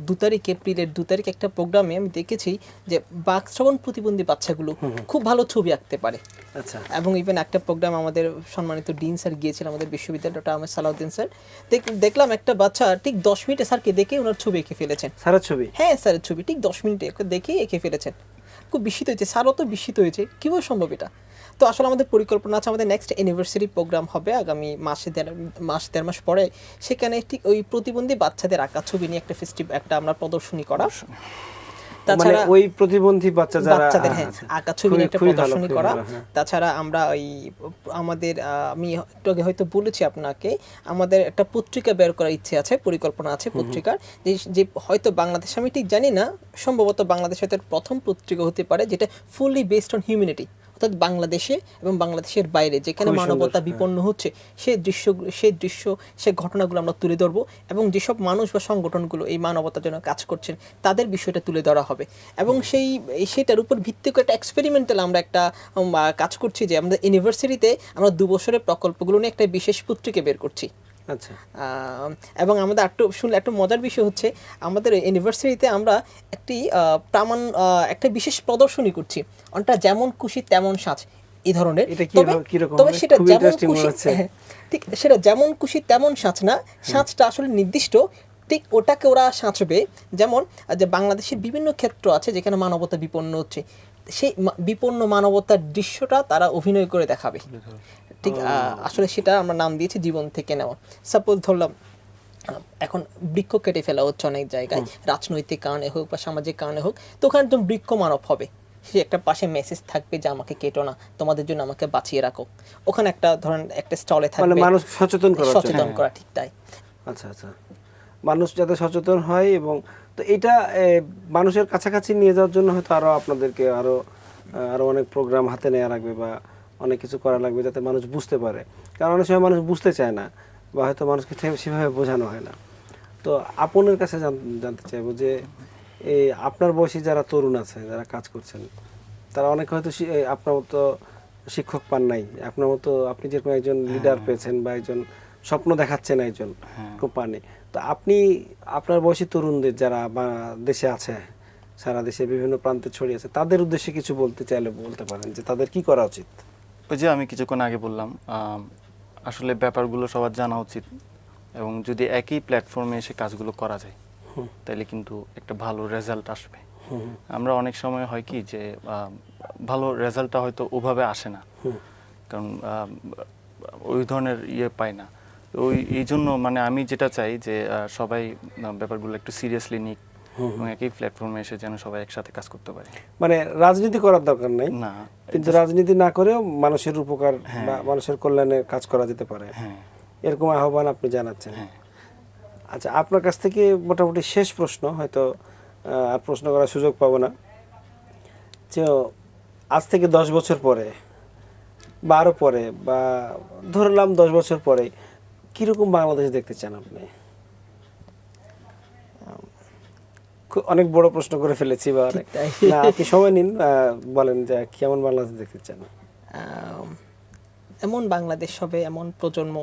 2 তারিখ, এপ্রিলের 2 তারিখ একটা প্রোগ্রামে আমি দেখেছি যে বাকশ্রবণ প্রতিবন্ধী বাচ্চাগুলো খুব ভালো ছবি আঁকতে পারে। আচ্ছা, এবং ইভেন একটা প্রোগ্রাম আমাদের সম্মানিত ডিন স্যার গিয়েছিলেন, আমাদের বিশ্ববিদ্যালয়, ডক্টর আহমেদ সালাউদ্দিন স্যার। দেখলাম একটা বাচ্চা ঠিক 10 মিনিটে স্যারকে দেখে ওনার ছবি এঁকে ফেলেছেন। স্যারের ছবি? হ্যাঁ, স্যারের ছবি ঠিক 10 মিনিটে দেখেই এঁকে ফেলেছেন। খুব বিস্মিত হয়েছে, স্যারও তো বিস্মিত হয়েছে, কীভাবে সম্ভব এটা। তো আসলে আমাদের পরিকল্পনা আছে, আমাদের নেক্সট অ্যানিভার্সারি প্রোগ্রাম হবে আগামী দেড় মাস পরে। সেখানে ঠিক ওই প্রতিবন্ধী বাচ্চাদের আঁকা ছবি নিয়ে একটা আমরা প্রদর্শনী করা। মানে ওই প্রতিবন্ধী বাচ্চাদের আঁকা ছবি নিয়ে একটা প্রদর্শনী করা। তাছাড়া আমরা ওই আমাদের আমি একটু আগে হয়তো বলেছি আপনাকে, আমাদের একটা পত্রিকা বের করার ইচ্ছে আছে, পরিকল্পনা আছে পত্রিকার, যে হয়তো বাংলাদেশ, আমি ঠিক জানি না, সম্ভবত বাংলাদেশ হয়তো প্রথম পত্রিকা হতে পারে যেটা ফুললি বেসড অন হিউম্যানিটি, অর্থাৎ বাংলাদেশে এবং বাংলাদেশের বাইরে যেখানে মানবতা বিপন্ন হচ্ছে সেই ঘটনাগুলো আমরা তুলে ধরবো, এবং যেসব মানুষ বা সংগঠনগুলো এই মানবতার জন্য কাজ করছেন তাদের বিষয়টা তুলে ধরা হবে। এবং সেটার উপর ভিত্তি করে একটা এক্সপেরিমেন্টাল আমরা একটা কাজ করছি, যে আমাদের ইউনিভার্সিটিতে আমরা 2 বছরের প্রকল্পগুলো নিয়ে একটা বিশেষ পত্রিকা বের করছি। আচ্ছা, এবং আমাদের একটা মজার বিষয় হচ্ছে, আমাদের ইউনিভার্সিটিতে আমরা একটা বিশেষ প্রদর্শনী করছি, ওটা যেমন খুশি তেমন সাজ, এই ধরনের। তবে সেটা যেমন খুশি, ঠিক সেটা যেমন খুশি তেমন সাজ না, সাজটা আসলে নির্দিষ্ট, ঠিক ওটাকে ওরা সাঁচবে। যেমন যে বাংলাদেশের বিভিন্ন ক্ষেত্র আছে যেখানে মানবতা বিপন্ন হচ্ছে, সেই বিপন্ন মানবতার দৃশ্যটা তারা অভিনয় করে দেখাবে। ঠিক আসলে সেটা আমরা নাম দিয়েছি জীবন থেকে নেওয়া। সাপোজ ধরলাম এখন বৃক্ষ কেটে ফেলা হচ্ছে অনেক জায়গায়, রাজনৈতিক কারণে হোক বা সামাজিক কারণে হোক, তো ওখানে একদম বৃক্ষ মানব হবে, সে একটা পাশে মেসেজ থাকবে যে আমাকে কেটো না, তোমাদের জন্য আমাকে বাঁচিয়ে রাখো। ওখানে একটা ধরেন একটা স্টলে থাকবে, মানুষ সচেতন করা। ঠিক তাই। আচ্ছা আচ্ছা, মানুষ যাতে সচেতন হয়, এবং তো এটা মানুষের কাছাকাছি নিয়ে যাওয়ার জন্য হয়তো আরো আপনাদেরকে আরো অনেক প্রোগ্রাম হাতে নেওয়া লাগবে বা অনেক কিছু করা লাগবে যাতে মানুষ বুঝতে পারে, কারণ অনেক সময় মানুষ বুঝতে চায় না বা হয়তো মানুষকে সেভাবে বোঝানো হয় না। তো আপনার কাছে জানতে চাইবো যে আপনার বয়সী যারা তরুণ আছে, যারা কাজ করছেন, তারা অনেকে হয়তো আপনার মতো শিক্ষক পান নাই আপনার মতো, আপনি যেরকম একজন লিডার পেয়েছেন বা একজন স্বপ্ন দেখাচ্ছেন একজন খুব পাননি। তো আপনি আপনার বয়সী তরুণদের যারা দেশে আছে, সারা দেশে বিভিন্ন প্রান্তে ছড়িয়ে আছে, তাদের উদ্দেশ্যে কিছু বলতে চাইলে বলতে পারেন যে তাদের কি করা উচিত? ওই যে আমি কিছুক্ষণ আগে বললাম, আসলে ব্যাপারগুলো সবার জানা উচিত, এবং যদি একই প্ল্যাটফর্মে এসে কাজগুলো করা যায় তাহলে কিন্তু একটা ভালো রেজাল্ট আসবে। আমরা অনেক সময় হয় কি যে ভালো রেজাল্টটা হয়তো ওভাবে আসে না, কারণ ওই ধরনের পাই না। এই জন্য মানে আমি যেটা চাই যে সবাই ব্যাপারগুলো একটু সিরিয়াসলি নিক এবং একই প্ল্যাটফর্মে এসে যেন সবাই একসাথে কাজ করতে পারে। মানে রাজনীতি করার দরকার নাই, না, কিন্তু রাজনীতি না করেও মানুষের উপকার বা মানুষের কল্যাণে কাজ করা যেতে পারে, এরকম আহ্বান আপনি জানাচ্ছেন। আচ্ছা, আপনার কাছ থেকে মোটামুটি শেষ প্রশ্ন, হয়তো আর প্রশ্ন করার সুযোগ পাবো না, যে আজ থেকে 10 বছর পরে বা আরও পরে, বা ধরলাম 10 বছর পরে, কীরকম বাংলাদেশ দেখতে চান আপনি? অনেক বড় প্রশ্ন করে ফেলেছি বা অনেক, না আপনি সময় নিন, বলেন যে কেমন বাংলাদেশ দেখতে চান? এমন বাংলাদেশ হবে, এমন প্রজন্ম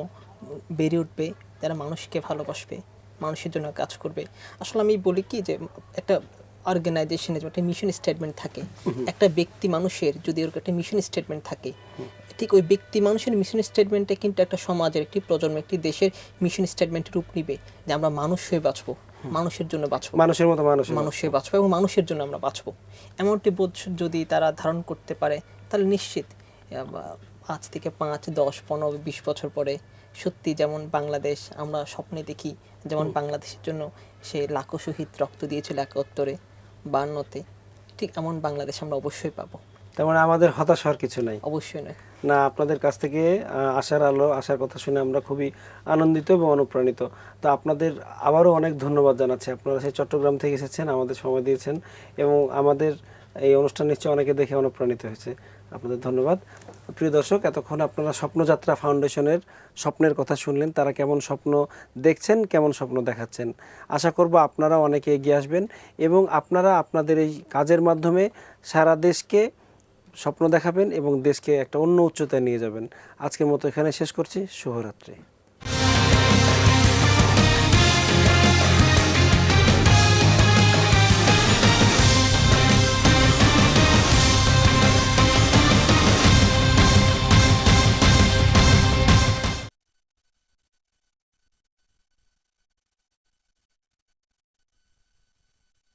বেড়ে উঠবে যারা মানুষকে ভালোবাসবে, মানুষের জন্য কাজ করবে। আসলে আমি বলি কি যে একটা অর্গানাইজেশনের একটা মিশন স্টেটমেন্ট থাকে, একটা ব্যক্তি মানুষের যদি ওর একটা মিশন স্টেটমেন্ট থাকে, ঠিক ওই ব্যক্তি মানুষের মিশন স্টেটমেন্টে কিন্তু একটা সমাজের, একটি প্রজন্ম, একটি দেশের মিশন স্টেটমেন্টের রূপ নিবে যে আমরা মানুষ হয়ে বাঁচবো, মানুষের জন্য বাঁচবো, মানুষের মতো মানুষের বাঁচবো এবং মানুষের জন্য আমরা বাঁচবো। এমনটি বোধ যদি তারা ধারণ করতে পারে তাহলে নিশ্চিত আজ থেকে 5, 10, 15, 20 বছর পরে সত্যি যেমন বাংলাদেশ আমরা স্বপ্নে দেখি, যেমন বাংলাদেশের জন্য সে লাখো শহীদ রক্ত দিয়েছিল 71-এ, 52-তে, ঠিক এমন বাংলাদেশ আমরা অবশ্যই পাবো। তার মানে আমাদের হতাশ হওয়ার কিছু নাই? অবশ্যই নয়। না, আপনাদের কাছ থেকে আশার আলো, আশার কথা শুনে আমরা খুবই আনন্দিত এবং অনুপ্রাণিত। তো আপনাদের আবারও অনেক ধন্যবাদ জানাচ্ছি। আপনারা সেই চট্টগ্রাম থেকে এসেছেন, আমাদের সময় দিয়েছেন এবং আমাদের এই অনুষ্ঠান নিশ্চয়ই অনেকে দেখে অনুপ্রাণিত হয়েছে। আপনাদের ধন্যবাদ। প্রিয় দর্শক, এতক্ষণ আপনারা স্বপ্নযাত্রা ফাউন্ডেশনের স্বপ্নের কথা শুনলেন। তারা কেমন স্বপ্ন দেখছেন, কেমন স্বপ্ন দেখাচ্ছেন। আশা করব আপনারা অনেকে এগিয়ে আসবেন এবং আপনারা আপনাদের এই কাজের মাধ্যমে সারা দেশকে স্বপ্ন দেখাবেন এবং দেশকে একটা অন্য উচ্চতায় নিয়ে যাবেন। আজকের মতো এখানে শেষ করছি। শুভরাত্রি।